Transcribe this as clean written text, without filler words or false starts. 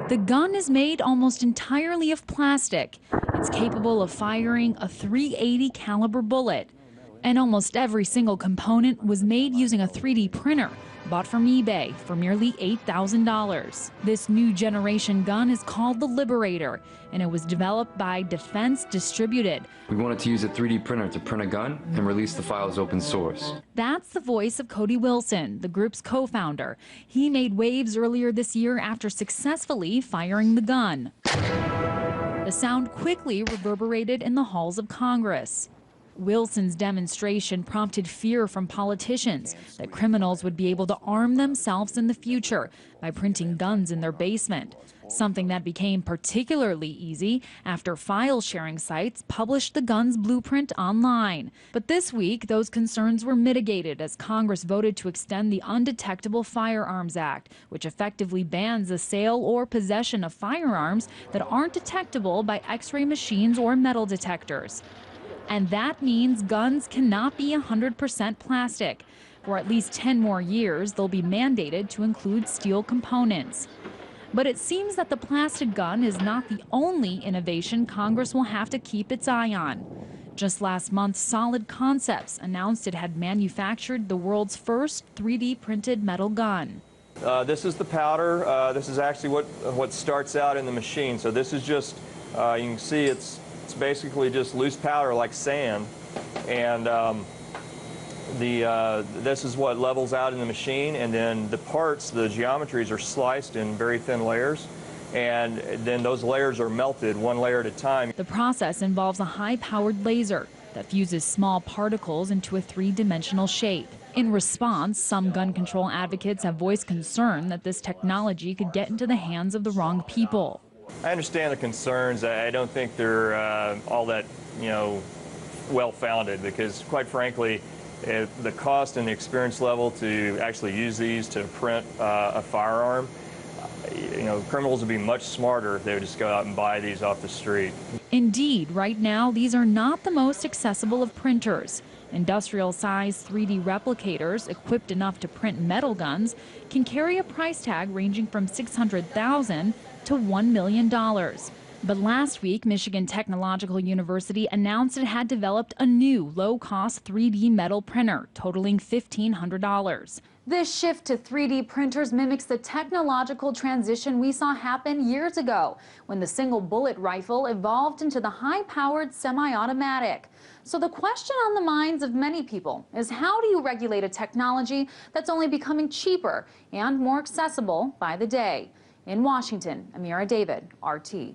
The gun is made almost entirely of plastic. It's capable of firing a .380 caliber bullet. And almost every single component was made using a 3D printer, bought from eBay for merely $8,000. This new generation gun is called the Liberator, and it was developed by Defense Distributed. We wanted to use a 3D printer to print a gun and release the files open source. That's the voice of Cody Wilson, the group's co-founder. He made waves earlier this year after successfully firing the gun. The sound quickly reverberated in the halls of Congress. Wilson's demonstration prompted fear from politicians that criminals would be able to arm themselves in the future by printing guns in their basement, something that became particularly easy after file-sharing sites published the gun's blueprint online. But this week, those concerns were mitigated as Congress voted to extend the Undetectable Firearms Act, which effectively bans the sale or possession of firearms that aren't detectable by X-ray machines or metal detectors. And that means guns cannot be 100% plastic. For at least 10 more years, they'll be mandated to include steel components. But it seems that the plastic gun is not the only innovation Congress will have to keep its eye on. Just last month, Solid Concepts announced it had manufactured the world's first 3D printed metal gun. This is the powder. This is actually what starts out in the machine. So this is just, you can see it's basically just loose powder like sand, and this is what levels out in the machine, and then the parts, the geometries, are sliced in very thin layers, and then those layers are melted one layer at a time. The process involves a high-powered laser that fuses small particles into a three-dimensional shape. In response, some gun control advocates have voiced concern that this technology could get into the hands of the wrong people. I understand the concerns. I don't think they're all that, well-founded, because quite frankly, the cost and the experience level to actually use these to print a firearm, criminals would be much smarter if they would just go out and buy these off the street. Indeed, right now, these are not the most accessible of printers. Industrial-sized 3D replicators equipped enough to print metal guns can carry a price tag ranging from $600,000 to $1 million. But last week, Michigan Technological University announced it had developed a new low-cost 3D metal printer totaling $1,500. This shift to 3D printers mimics the technological transition we saw happen years ago when the single bullet rifle evolved into the high-powered semi-automatic. So the question on the minds of many people is, how do you regulate a technology that's only becoming cheaper and more accessible by the day? In Washington, Ameera David, RT.